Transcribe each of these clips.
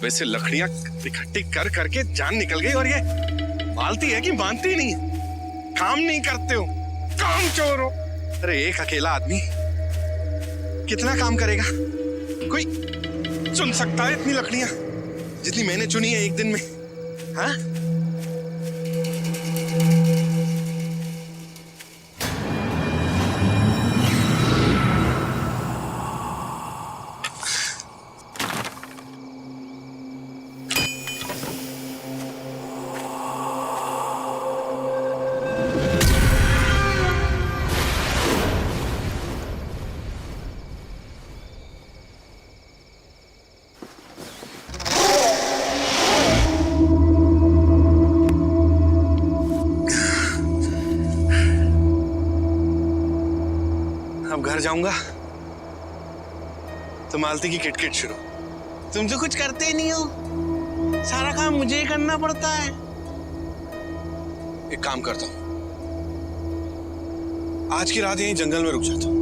सुबह से लकड़ियां इकट्ठी कर करके जान निकल गई और ये मालती है कि मानती नहीं है। काम नहीं करते हो, काम चोर हो। अरे एक अकेला आदमी कितना काम करेगा? कोई चुन सकता है इतनी लकड़ियां जितनी मैंने चुनी है एक दिन में? हाँ? अब घर जाऊंगा तो मालती की किटकिट शुरू। तुम तो कुछ करते ही नहीं हो, सारा काम मुझे ही करना पड़ता है। एक काम करता हूं, आज की रात यहीं जंगल में रुक जाता हूं।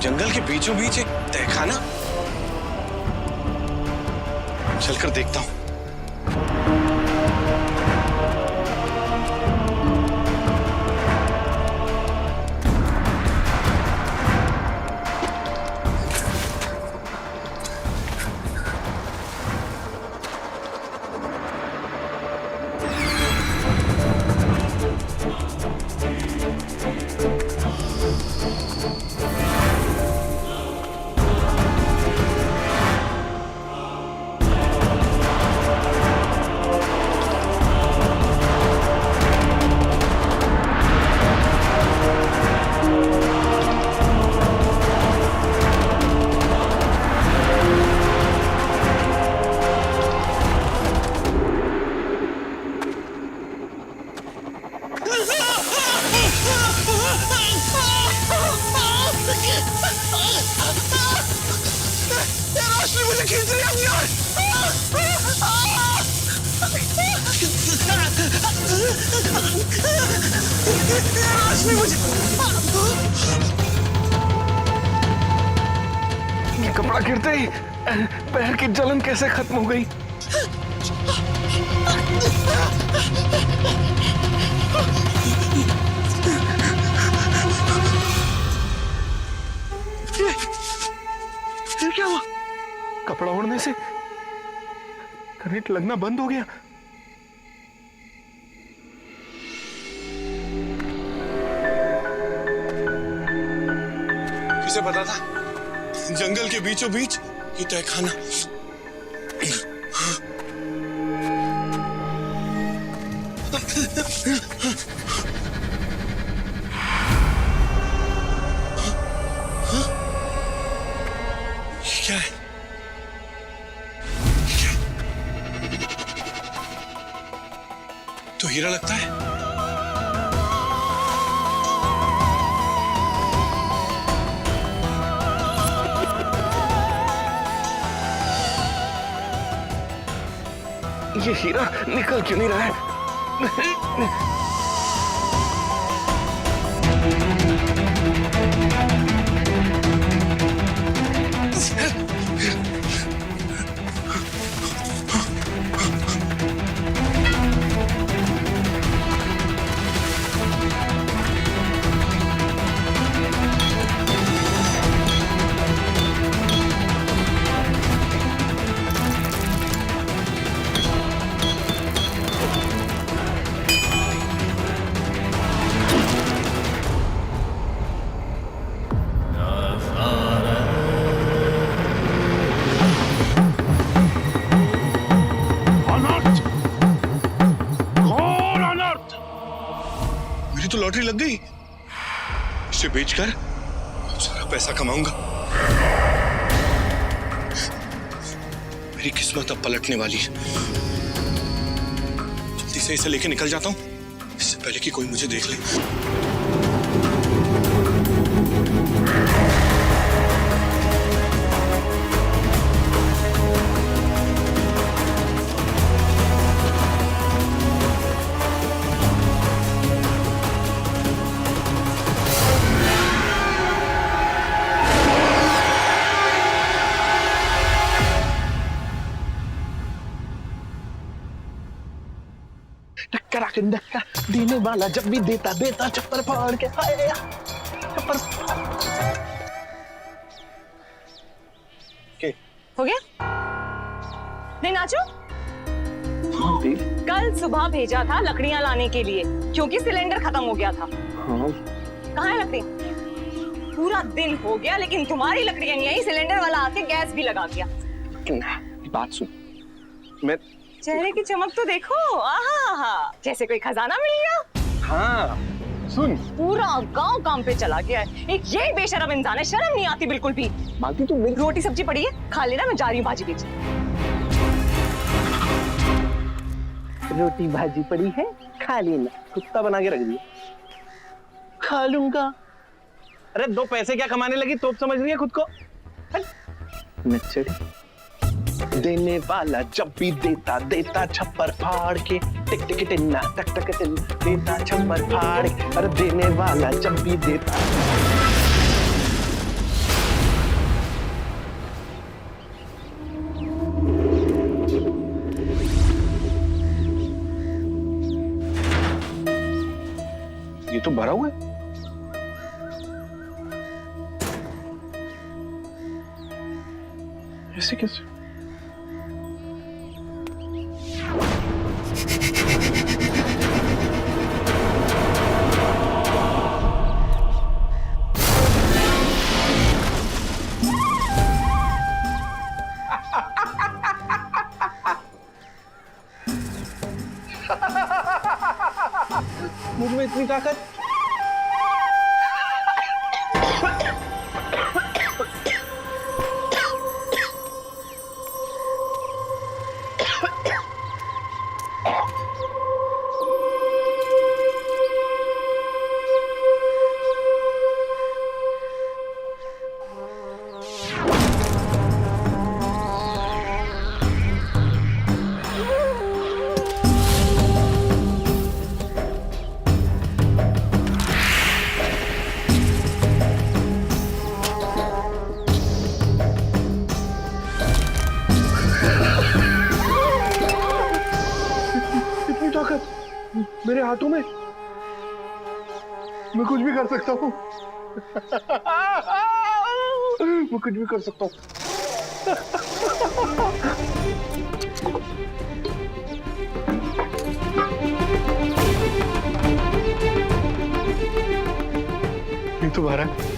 जंगल के बीचों बीच एक तहखाना, चलकर देखता हूं। रोशनी मुझे खींच रही है अपनी ओर। रोशनी मुझे, ये कपड़ा गिरते ही पैर की जलन कैसे खत्म हो गई? ये क्या हुआ? कपड़ा ओढ़ने से करंट लगना बंद हो गया। किसे पता था जंगल के बीचों बीच ये तहखाना? क्या है? तो हीरा लगता है। ये हीरा निकल क्यों नहीं रहा है? तो लॉटरी लग गई। इसे बेचकर सारा पैसा कमाऊंगा। मेरी किस्मत अब पलटने वाली है। जल्दी से इसे लेके निकल जाता हूं, इससे पहले कि कोई मुझे देख ले। टक्कर आके धक्का देने वाला जब भी देता देता चप्पल फाड़ के चप्पल। हो गया? नहीं नाचो? कल सुबह भेजा था लकड़ियां लाने के लिए क्योंकि सिलेंडर खत्म हो गया था। कहाँ है लकड़ी? पूरा दिन हो गया लेकिन तुम्हारी लकड़ियां नहीं आई। सिलेंडर वाला आके गैस भी लगा गया। बात सुन, मैं चेहरे की चमक तो देखो, आहा जैसे कोई खजाना मिल गया। हाँ सुन, पूरा गांव काम पे चला गया है। एक ये बेशरम इंसान है, शर्म नहीं आती बिल्कुल भी। मालती तू मेरी रोटी सब्जी पड़ी है, खा लेना, मैं जा रही हूँ भाजी बेच। रोटी भाजी पड़ी है, खा लेना। कुत्ता बना के रख दिया, खा लूंगा। अरे दो पैसे क्या कमाने लगी, तोप समझ रही है खुद को। नचड़ी देने वाला जब भी देता देता छप्पर फाड़ के, टिक टिक टिन्ना टक टक टिन्ना देता छप्पर फाड़ के। अरे देने वाला जब भी देता। ये तो भरा हुआ है। ऐसे कैसे? मुझ में इतनी ताकत। मेरे हाथों में, मैं कुछ भी कर सकता हूँ। मैं कुछ भी कर सकता हूँ। ये तो भरा है।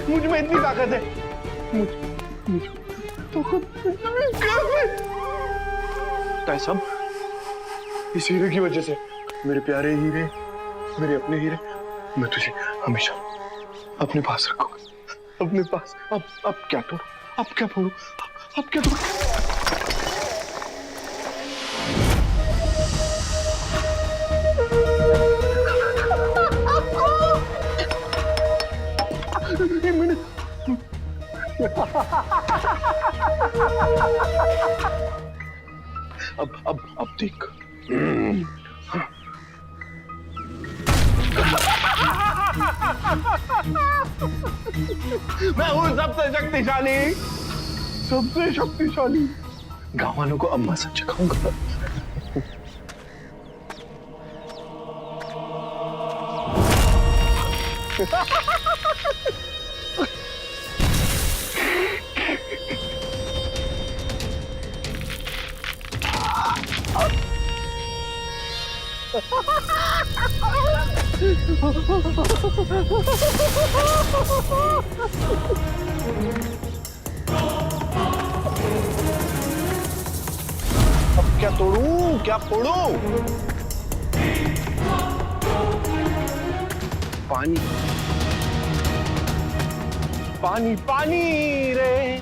मुझ में इतनी ताकत है। मुझ तो सब इस हीरे की वजह से। मेरे प्यारे हीरे, मेरे अपने हीरे, मैं तुझे हमेशा अपने पास रखूंगा, अपने पास। अब क्या तोड़ू, अब क्या फोड़ू, अब क्या तोड़ू। अब देख। मैं हूँ सबसे शक्तिशाली, सबसे शक्तिशाली। गांव वालों को अब मजा चखाऊंगा। क्या तोड़ू क्या फोड़ू? पानी पानी पानी रे।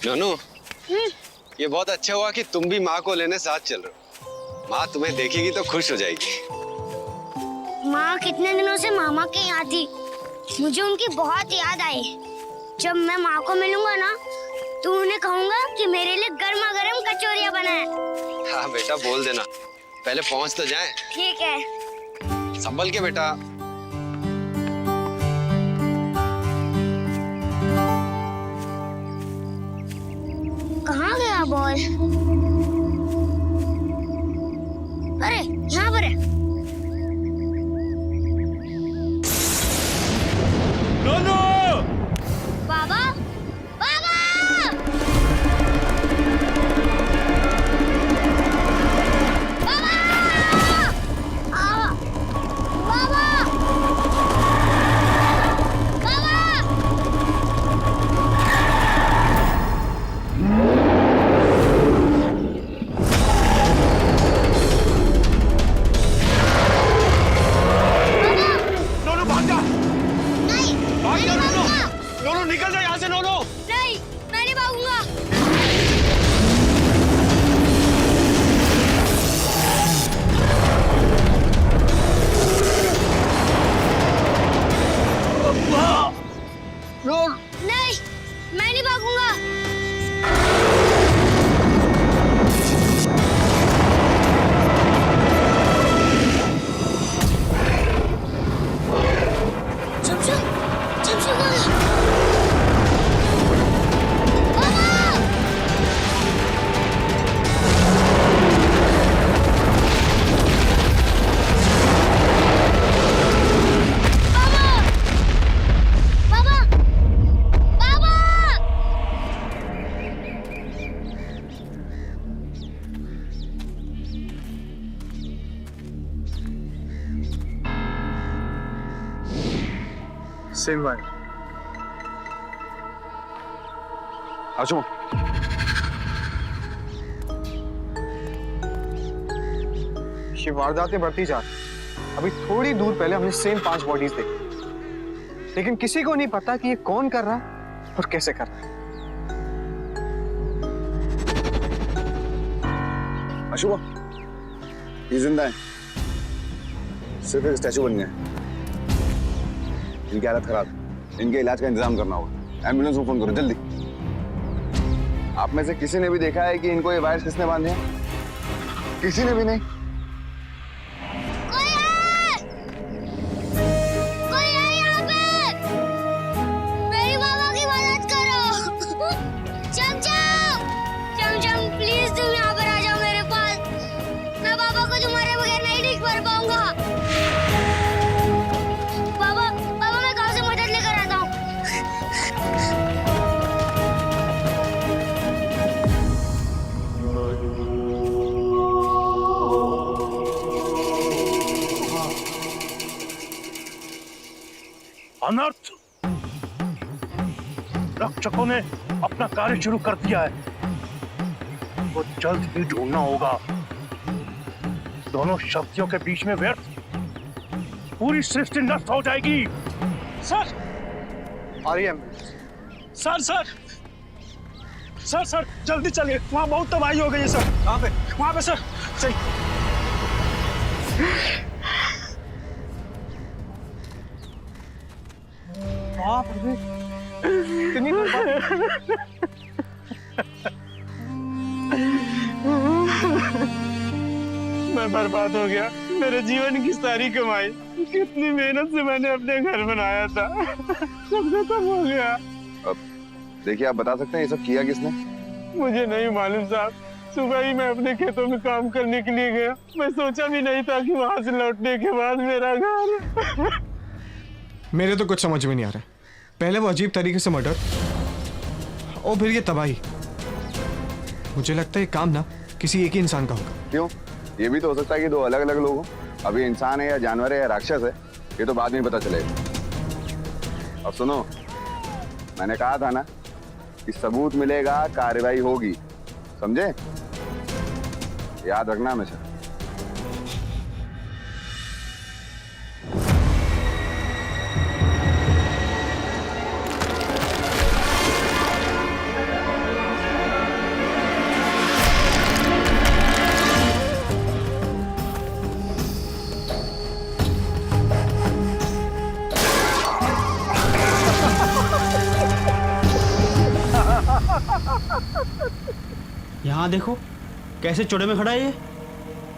नोनू, ये बहुत अच्छा हुआ कि तुम भी माँ को लेने साथ चल रहे हो। माँ तुम्हें देखेगी तो खुश हो जाएगी। माँ कितने दिनों से मामा के यहाँ थी, मुझे उनकी बहुत याद आई। जब मैं माँ को मिलूंगा ना तो उन्हें कहूँगा कि मेरे लिए गर्मा गर्म कचौरियाँ बनाए। हाँ बेटा, बोल देना, पहले पहुँच तो जाए। ठीक है। संभल के बेटा। कहाँ गया बॉल? अरे यहाँ पर है। नोनू! बाबा, बाबा! बाबा! बाबा! बाबा! नोनू भाग जा! नहीं, भाग जा मैं नहीं नोनू! भागूंगा। नोनू निकल जा यहाँ से नोनू! नहीं, मैं नहीं भागूंगा। नहीं, मैं नहीं भागूंगा। चमचम, चमचम कहाँ है? बाबा! बाबा! बाबा! बाबा! Same one. आजो। ये वारदातें बढ़ती जा रही। अभी थोड़ी दूर पहले हमने सेम 5 बॉडीज देखी, लेकिन किसी को नहीं पता कि ये कौन कर रहा है और कैसे कर रहा है। अशुभ, ये जिंदा है, सिर्फ एक स्टैचू बन गया। इनकी हालत खराब, इनके इलाज का इंतजाम करना होगा। एम्बुलेंस को फोन करो जल्दी। आप में से किसी ने भी देखा है कि इनको ये वायर्स किसने बांधे हैं? किसी ने भी नहीं। कोई है! कोई है यहाँ पे! मेरी बाबा की मदद करो! चमचम! चमचम, प्लीज तुम यहाँ पर आ जाओ मेरे पास। मैं बाबा को तुम्हारे बगैर नहीं ठीक कर पाऊंगा। बाबा, बाबा मैं गाँव से मदद लेकर आता हूँ। अनर्थ! रक्षकों ने अपना कार्य शुरू कर दिया है। वो जल्द ही ढूंढना होगा। दोनों शक्तियों के बीच में व्यर्थ, पूरी सृष्टि नष्ट हो जाएगी। सर! आ रही है ambulance. Sir sir sir sir जल्दी चलिए, वहाँ बहुत तबाही हो गई है सर। कहाँ पे? वहाँ पे सर। सही। बाप रे! इतनी बर्बाद। मैं बर्बाद हो गया। मेरे जीवन की सारी कमाई, कितनी मेहनत से मैंने अपने घर बनाया था, सब खत्म हो गया। अब देखिए, आप बता सकते हैं ये सब किया किसने? मुझे नहीं मालूम साहब, सुबह ही मैं अपने खेतों में काम करने के लिए गया। मैं सोचा भी नहीं था कि वहां से लौटने के बाद मेरा घर। मेरे तो कुछ समझ में नहीं आ रहा है। पहले वो अजीब तरीके से मर्डर और फिर ये तबाही। मुझे लगता है ये काम ना किसी एक ही इंसान का होगा। क्यों? ये भी तो हो सकता है कि दो अलग अलग लोग हों। अभी इंसान है या जानवर है या राक्षस है, ये तो बाद में पता चलेगा। अब सुनो, मैंने कहा था ना कि सबूत मिलेगा, कार्रवाई होगी, समझे? याद रखना हमेशा। यहाँ देखो कैसे चौड़े में खड़ा है ये।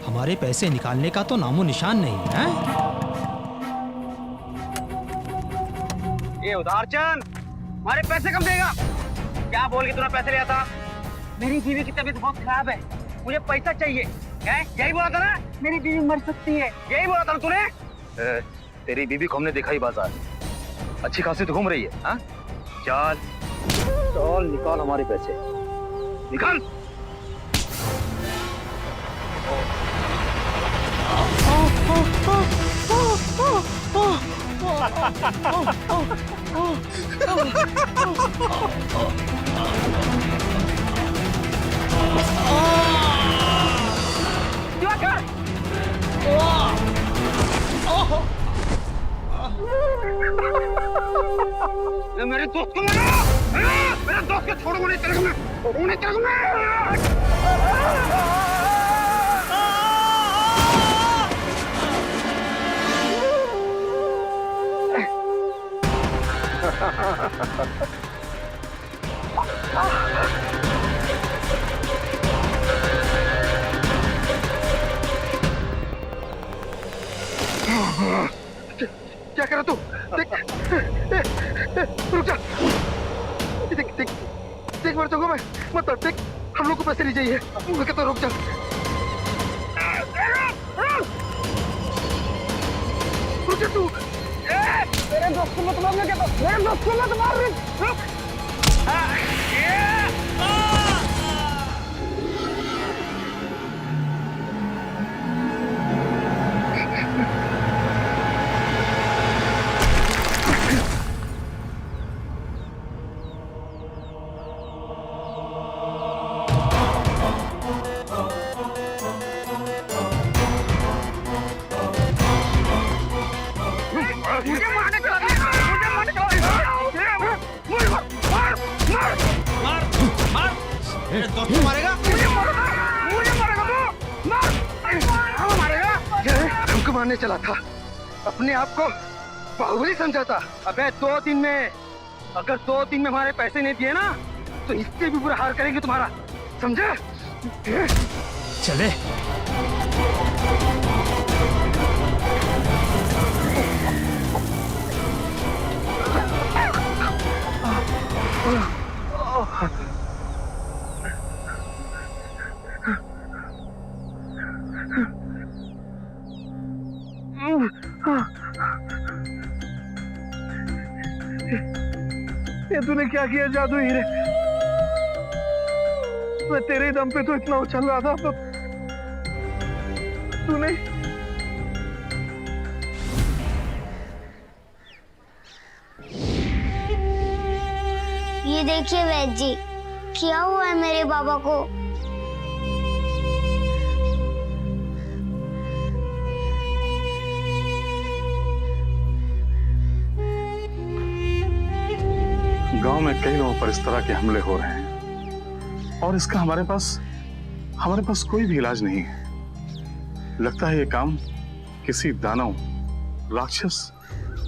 हमारे पैसे निकालने का तो नामो निशान नहीं है। ये उधारचंद, हमारे पैसे कब देगा? क्या बोल के तूने पैसे लिया था? मेरी बीवी की तबीयत बहुत खराब है, मुझे पैसा चाहिए। क्या यही बोला था ना? मेरी बीवी मर सकती है, यही बोला था ना तूने? तेरी बीवी को हमने देखा ही बाजार, अच्छी खासी तो घूम रही है। हाँ? चल निकाल हमारे पैसे, निकाल। मेरे दोस्त को मारो! मेरे दोस्त को छोड़ो, उन्हें तेरे को मैं क्या कर रहा तू? देख, रुक जा। देख देख देख, मर जाऊंगा मैं, मत देख। हम लोग को पैसे नहीं चाहिए, मैं कहता रुक जा। रुक जा तू। मेरे दोस्त को मत मार, मैं कहता मेरे दोस्त को मत मार। रुक। मारने चला था, अपने आप को बाहुबली समझा था। अबे 2 दिन में, अगर 2 दिन में हमारे पैसे नहीं दिए ना तो इससे भी बुरा हाल करेंगे तुम्हारा, समझे? चले। ये तूने क्या किया जादू हीरे? मैं तेरे दम पे तो इतना उछल रहा था, तो तूने ये देखिए वैद्य जी, क्या हुआ है मेरे बाबा को? गांव में कई लोगों पर इस तरह के हमले हो रहे हैं और इसका हमारे पास कोई भी इलाज नहीं है। लगता है ये काम किसी दानव, राक्षस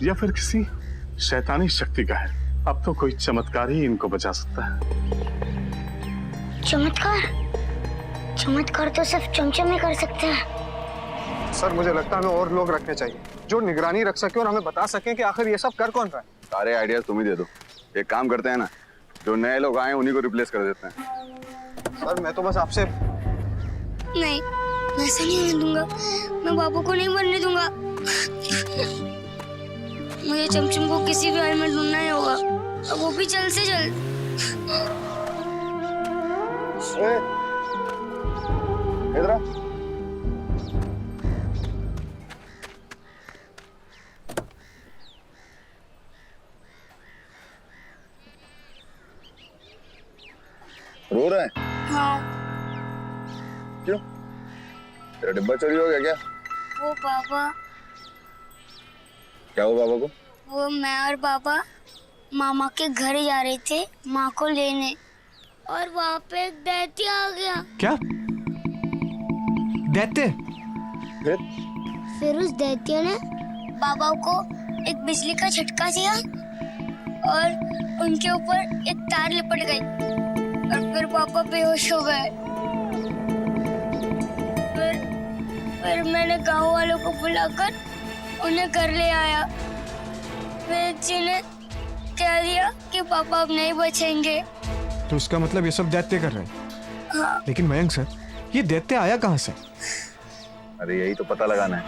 या फिर किसी शैतानी शक्ति का है। अब तो कोई चमत्कार ही इनको बचा सकता है। चमत्कार? चमत्कार तो सिर्फ चमचम ही कर सकते हैं। सर मुझे लगता है हमें और लोग रखने चाहिए जो निगरानी रख सके और हमें बता सके कि आखिर ये सब कर कौन रहा है। सारे आइडियाज तुम ही दे दो। एक काम करते हैं ना, जो नए लोग आए उन्हीं को रिप्लेस कर देते हैं। सर मैं तो बस आपसे नहीं, मैं ऐसा नहीं होने दूंगा। मैं बाबू को नहीं बनने दूंगा। मुझे चमचम को किसी भी हाल में ढूंढना ही होगा, और वो भी जल्द से जल्द। इधर आ। रो रहा है? हाँ। क्यों? तेरा डिब्बा चोरी हो गया क्या? वो पापा, क्या हुआ बाबा को? वो मैं और पापा मामा के घर जा रहे थे माँ को लेने, और वहाँ पे एक दैत्य आ गया। क्या? दैत्य? फिर उस दैत्य ने बाबा को एक बिजली का झटका दिया और उनके ऊपर एक तार लिपट गई, और फिर पापा बेहोश हो गए। फिर मैंने गांव वालों को बुलाकर उन्हें घर ले आया। फिर जी ने कह दिया कि पापा अब नहीं बचेंगे। तो उसका मतलब ये सब दैत्य कर रहे हैं? हाँ। लेकिन मयंक सर, ये दैत्य आया कहाँ से? अरे यही तो पता लगाना है।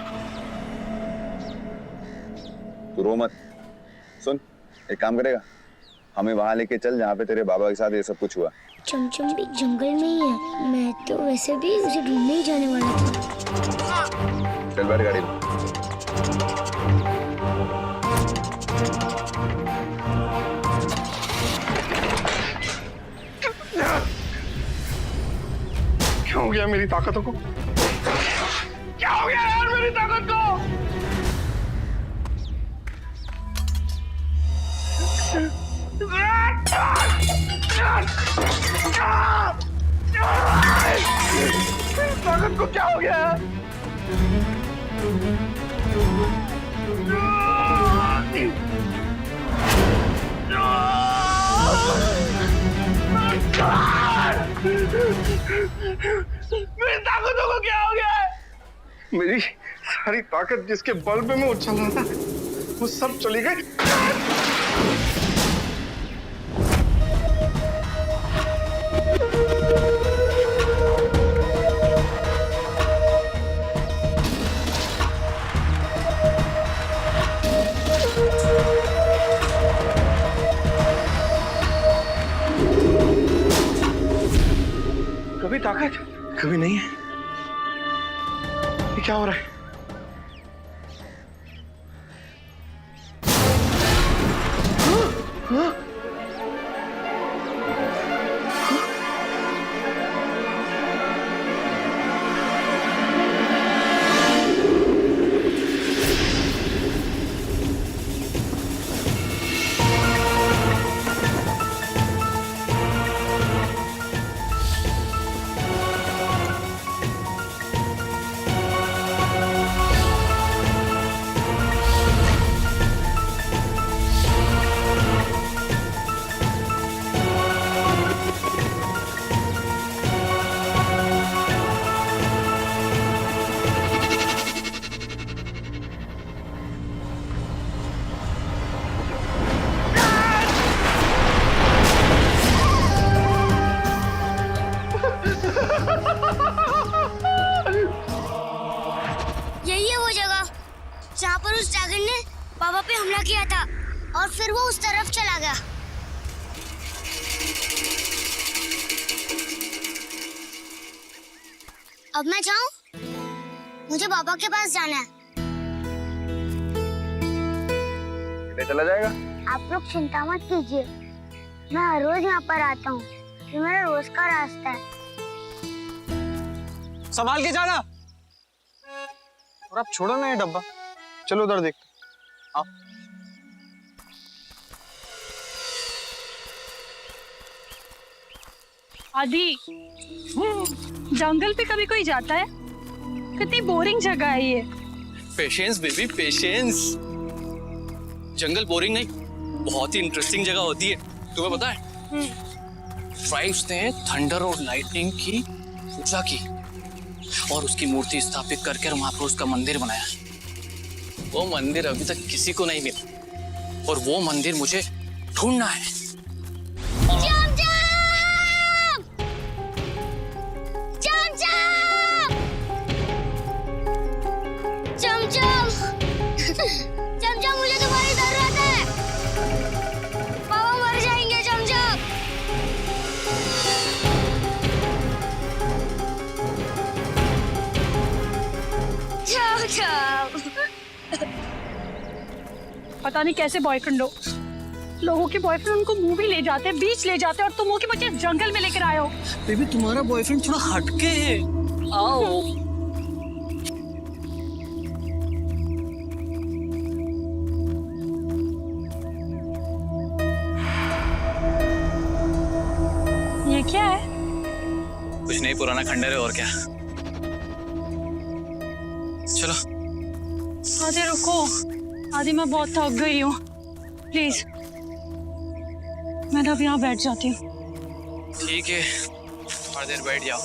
तू रो मत। सुन, एक काम करेगा, हमें वहां लेके चल जहाँ पे तेरे बाबा के साथ ये सब कुछ हुआ। चमचम भी जंगल में ही है। मैं तो वैसे भी उसे ढूंढने ही जाने वाला था। चल बैठ गाड़ी में। क्या हो गया मेरी ताकतों को? क्या हो गया यार मेरी ताकत को? ताकत को क्या हो गया? मेरी ताकतों को क्या हो गया? मेरी सारी ताकत जिसके बल पे मैं उछल रहा था, वो सब चली गई। कभी ताकत, कभी नहीं है। ये क्या हो रहा है? जहाँ पर उस ड्रैगन ने बाबा पे हमला किया था, और फिर वो उस तरफ चला गया। अब मैं जाऊं? मुझे बाबा के पास जाना है। चला जाएगा? आप लोग चिंता मत कीजिए, मैं हर रोज यहाँ पर आता हूँ। ये मेरा रोज का रास्ता है। संभाल के जाना। और आप छोड़ो ना ये डब्बा, चलो उधर देखते। आओ। आदि, जंगल पे कभी कोई जाता है? कितनी बोरिंग जगह है ये। Patience baby, patience. जंगल बोरिंग नहीं, बहुत ही इंटरेस्टिंग जगह होती है। तुम्हें पता है, ट्राइब्स ने थंडर और लाइटनिंग की पूजा की और उसकी मूर्ति स्थापित करके वहां पर उसका मंदिर बनाया। वो मंदिर अभी तक किसी को नहीं मिला और वो मंदिर मुझे ढूंढना है। चमचम! चमचम! पता नहीं कैसे बॉयफ्रेंड हो। लोगों के बॉयफ्रेंड उनको मूवी ले जाते, बीच ले जाते, और तुम वो के बच्चे जंगल में लेकर आए हो। बेबी तुम्हारा बॉयफ्रेंड थोड़ा हटके है। आओ। ये क्या है? कुछ नहीं, पुराना खंडर है और क्या। चलो। आदि रुको, आदि मैं बहुत थक गई हूँ, प्लीज मैं अब यहाँ बैठ जाती हूँ। ठीक है, थोड़ी देर बैठ जाओ।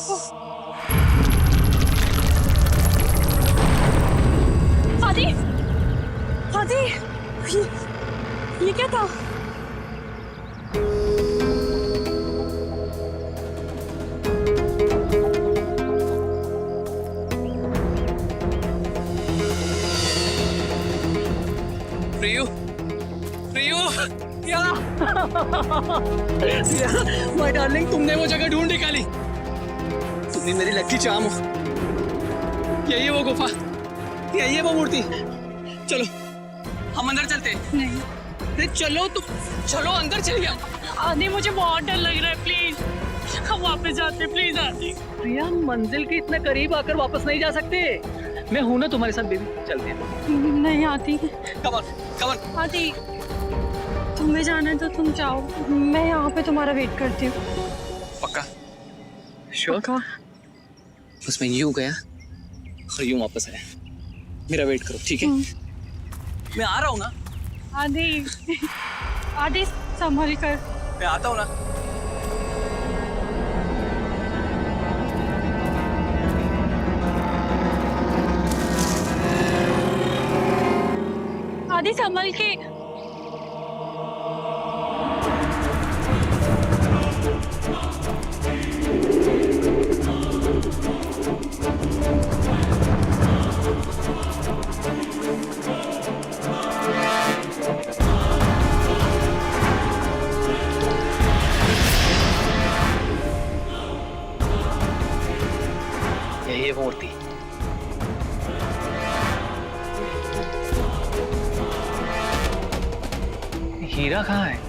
आदि, आदि, ये क्या था? प्रियू, प्रियू, माय डार्लिंग, तुमने वो जगह ढूंढ निकाली। तुमने मेरी लकी चाम हो। यही है वो गुफा, यही है वो मूर्ति। चलो हम अंदर चलते हैं। नहीं। अरे चलो तुम, चलो अंदर चलिए। आदि मुझे बहुत डर लग रहा है, प्लीज हम वापस जाते हैं, प्लीज आदि। प्रिया, मंजिल के इतने करीब आकर वापस नहीं जा सकते। मैं हूं ना तुम्हारे साथ बेबी, चलते हैं। नहीं आती। Come on, come on. आदि तुम्हें जाना है तो तुम जाओ, मैं यहाँ पे तुम्हारा वेट करती हूँ। पक्का? श्योर? बस मैं यूं गया और यूं वापस आया। मेरा वेट करो, ठीक है? मैं आ रहा हूँ ना। आदि, आदि संभल कर। मैं आता हूँ ना। आदि संभल के। यही है वो मूर्ति। हीरा कहाँ है?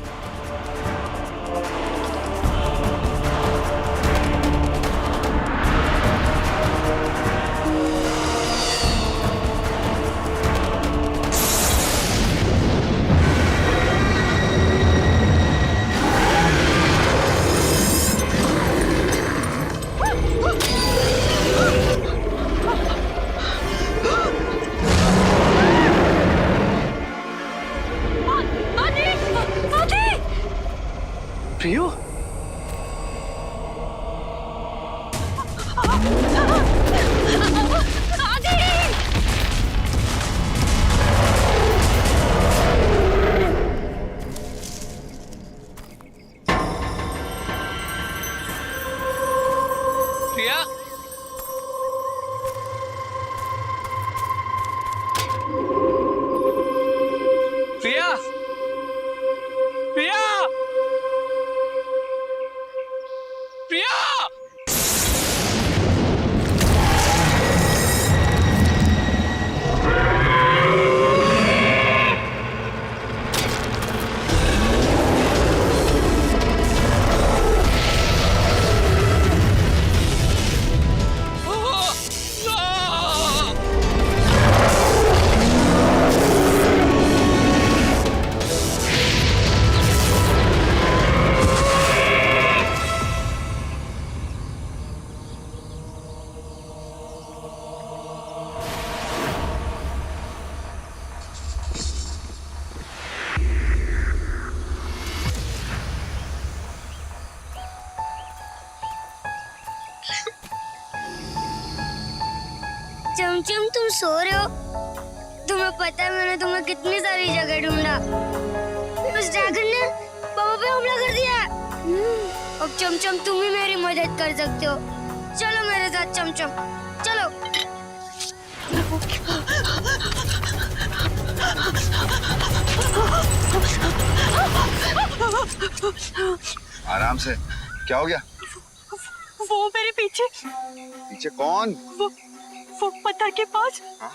प्रियो, प्रिया, प्रिया, प्रिया, प्रिया। चमचम तुम सो रहे हो? तुम्हें पता है मैंने तुम्हें कितनी सारी जगह ढूंढा। उस ड्रैगन ने पापा पे हमला कर दिया। अब चमचम तुम ही मेरी मदद कर सकते हो। चलो मेरे साथ चमचम, चलो। आराम से, क्या हो गया? वो मेरे पीछे। पीछे कौन? वो पत्थर के पास। हाँ?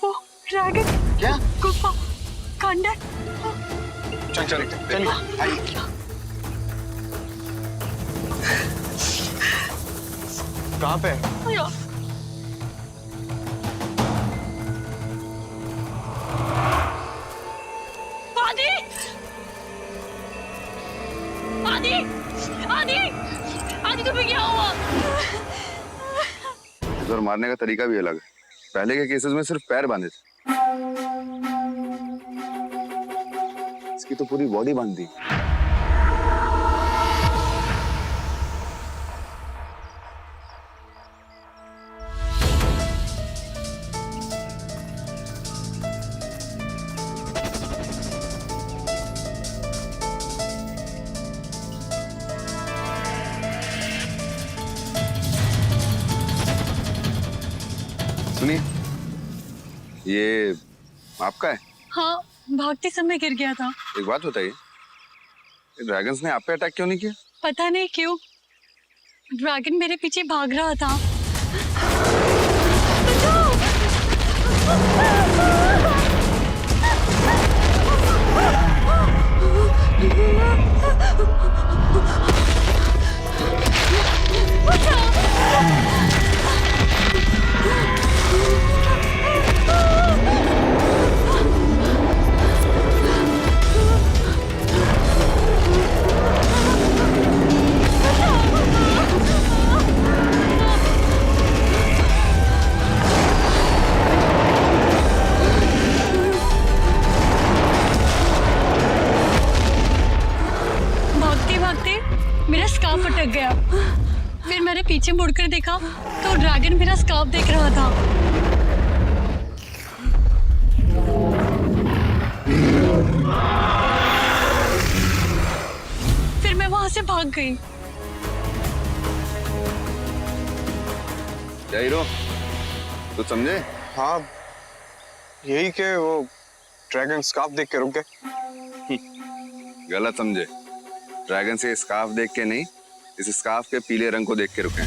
वो ड्रैगन। क्या? गुफा। खंडर। चल चल चल। कहाँ पे? आदि, आदि, आदि, आदि तुम्हें क्या हुआ? उधर मारने का तरीका भी अलग है। पहले के केसेस में सिर्फ पैर बांधे थे, इसकी तो पूरी बॉडी बांध दी। सुनिए, ये आपका है? हाँ, भागते समय गिर गया था। एक बात बताइए, ड्रैगन्स ने आप पे अटैक क्यों नहीं किया? पता नहीं क्यों, ड्रैगन मेरे पीछे भाग रहा था। मेरा स्कार्फ अटक गया। फिर मैंने पीछे मुड़कर देखा तो ड्रैगन मेरा स्कार्फ देख रहा था। फिर मैं वहां से भाग गई। क्या हीरो, तो समझे? हाँ, यही के वो ड्रैगन स्कार्फ देख के रुक गए। गलत समझे। ड्रैगन से स्कार्फ देख के नहीं, इस स्कार्फ के पीले रंग को देख के रुके।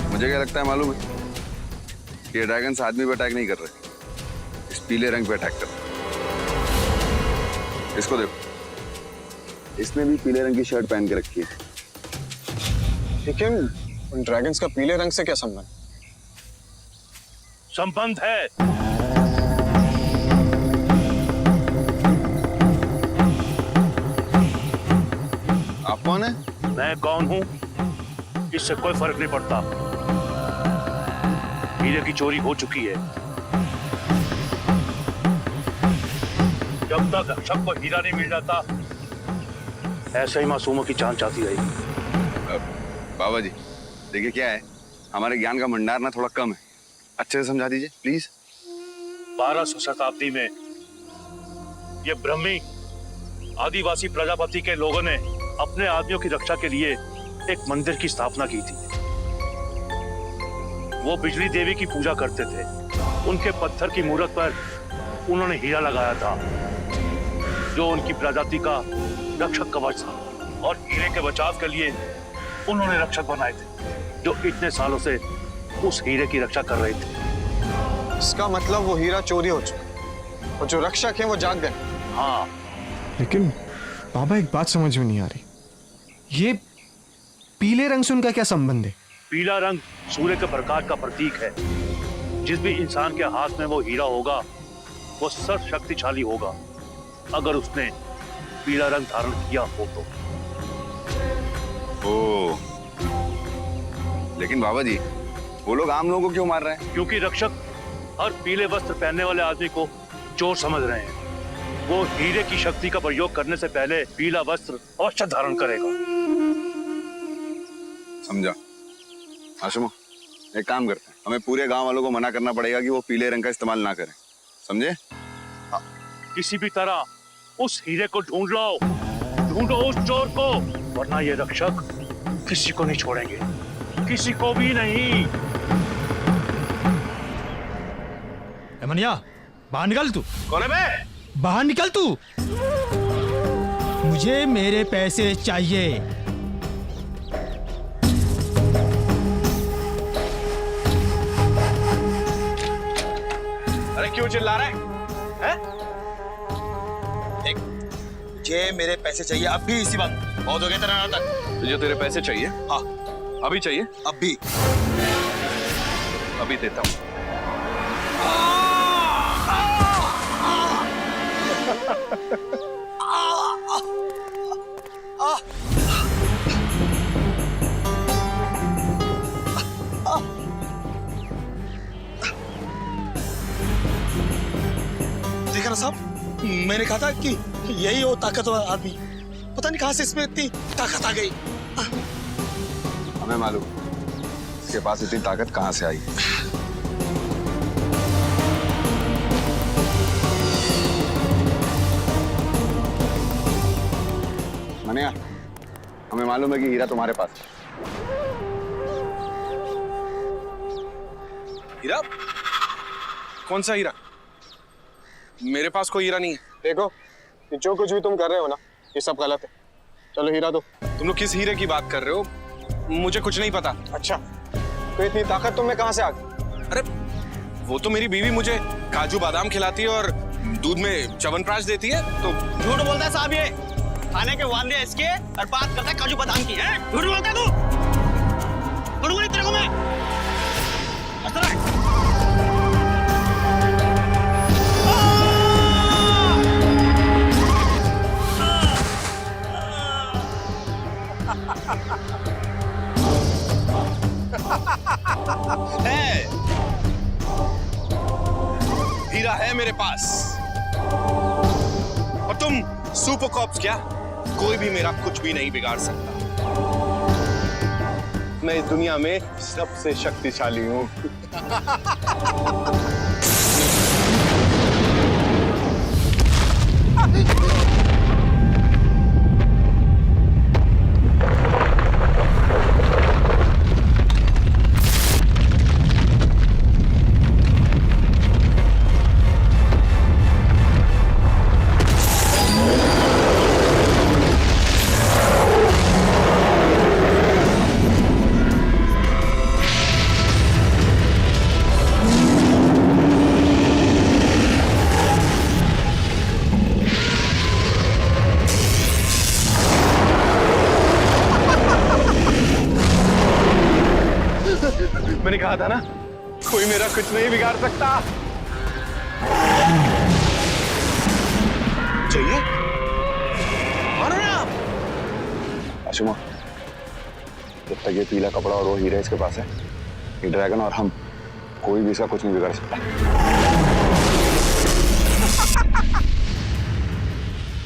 मुझे क्या लगता है मालूम है? कि ये ड्रैगन्स आदमी पे अटैक नहीं कर रहे, इस पीले रंग पे अटैक कर रहे। इसको देखो, इसने भी पीले रंग की शर्ट पहन के रखी है। लेकिन उन ड्रैगन्स का पीले रंग से क्या संबंध? संबंध है। आप कौन है? मैं कौन हूँ इससे कोई फर्क नहीं पड़ता। हीरे की चोरी हो चुकी है। जब तक सबको हीरा नहीं मिल जाता, ऐसे ही मासूमों की जान चाहती रहेगी। बाबा जी देखिए, क्या है, हमारे ज्ञान का भंडार ना थोड़ा कम है, अच्छे से समझा दीजिए प्लीज। 1200 शताब्दी में ये ब्रह्मी आदिवासी प्रजापति के लोगों ने अपने आदमियों की रक्षा के लिए एक मंदिर की स्थापना की थी। वो बिजली देवी की पूजा करते थे। उनके पत्थर की मूर्त पर उन्होंने हीरा लगाया था, जो उनकी प्रजाति का रक्षक कवच था। और हीरे के बचाव के लिए उन्होंने रक्षक बनाए थे, जो इतने सालों से उस हीरे की रक्षा कर रहे थे। इसका मतलब वो हीरा चोरी हो चुका और जो रक्षक है वो जाग गए। हाँ, लेकिन बाबा एक बात समझ में नहीं आ रही, ये पीले रंग से उनका क्या संबंध है? पीला रंग सूर्य के प्रकाश का प्रतीक है। जिस भी इंसान के हाथ में वो हीरा होगा, वो सर्वशक्तिशाली होगा, अगर उसने पीला रंग धारण किया हो तो। ओ, लेकिन बाबा जी वो लोग आम लोगों को क्यों मार रहे हैं? क्योंकि रक्षक हर पीले वस्त्र पहनने वाले आदमी को चोर समझ रहे हैं। वो हीरे की शक्ति का प्रयोग करने से पहले पीला वस्त्र अवश्य धारण करेगा। समझा। आशुमो, एक काम करते हैं, हमें पूरे गांव वालों को मना करना पड़ेगा कि वो पीले रंग का इस्तेमाल ना करें, समझे? किसी भी तरह उस हीरे को ढूंढ लो, ढूंढो उस चोर को, वरना ये रक्षक किसी को नहीं छोड़ेंगे, किसी को भी नहीं। मनिया, बाहर निकल तू। कौन है बे? बाहर निकल तू। मुझे मेरे पैसे चाहिए। क्यों चिल्ला रहा है? हैं? मुझे मेरे पैसे चाहिए अभी, इसी वक्त। बहुत हो गया तेरा नाटक। तुझे तेरे पैसे चाहिए? हाँ। अभी चाहिए? अभी। अभी देता हूँ। देखा ना साहब, मैंने कहा था कि यही हो ताकतवर आदमी। पता नहीं कहां से इसमें इतनी ताकत आ गई। हमें मालूम इसके पास इतनी ताकत कहां से आई। मनिया, हमें मालूम है कि हीरा तुम्हारे पास है। हीरा? कौन सा हीरा? मेरे पास कोई हीरा नहीं है। देखो, जो कुछ भी तुम कर रहे हो ना, ये सब गलत है। चलो हीरा दो। तुम लोग किस हीरे की बात कर रहे हो? मुझे कुछ नहीं पता। अच्छा, तो इतनी ताकत तुम में कहां से आ गई? अरे वो तो मेरी बीवी मुझे काजू बादाम खिलाती है और दूध में च्यवनप्राश देती है। तो झूठ बोलता है साहब, ये खाने के वादे इसके और बात करता है काजू बादाम की। है झूठ बोलता है तू। बोलूंगा नहीं तेरे को मैं। है हीरा है मेरे पास। और तुम सुपर कॉप्स क्या? कोई भी मेरा कुछ भी नहीं बिगाड़ सकता। मैं इस दुनिया में सबसे शक्तिशाली हूं। मैंने कहा था ना, कोई मेरा कुछ नहीं बिगाड़ सकता। चाहिए? मानो ना। आशुमा, जब तक ये पीला कपड़ा और वो हीरा इसके पास है, ये ड्रैगन और हम, कोई भी इसका कुछ नहीं बिगाड़ सकता।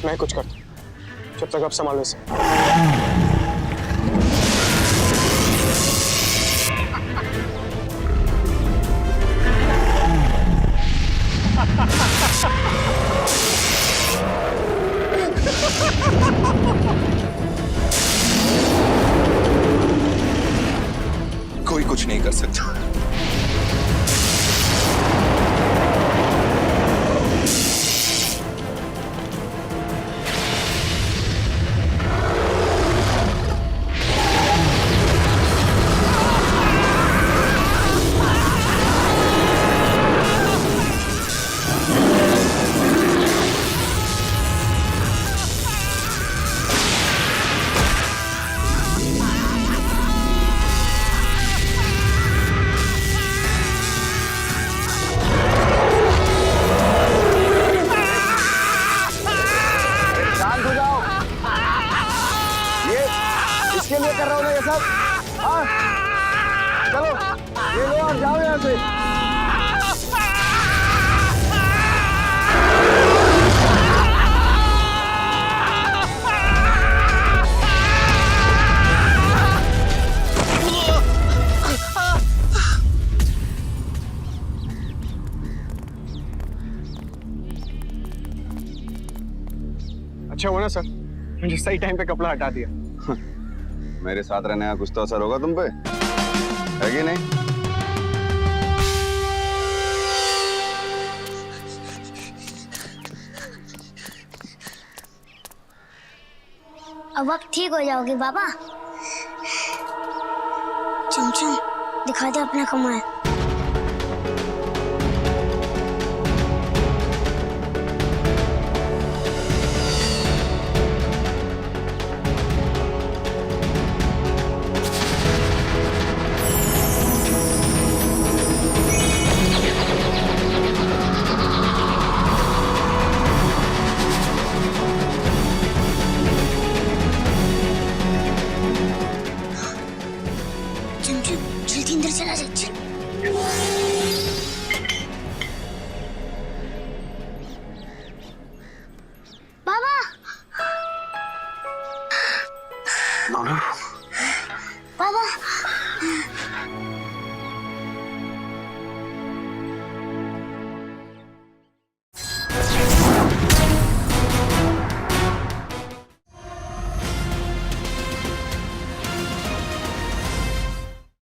मैं कुछ करता हूं, जब तक आप संभालो इसे। कोई कुछ नहीं कर सकता। इसके लिए कर रहा हूँ ना ये सब। हाँ, चलो ये लो और जाओ यहाँ से। अच्छा हुआ ना सर, मुझे सही टाइम पे कपड़ा हटा दिया। मेरे साथ रहने का कुछ तो असर होगा तुम पे, है कि नहीं? अब आप ठीक हो जाओगे बाबा। चमचम दिखा दे अपना कमाल। अंदर चला जा चल। बाबा नौनू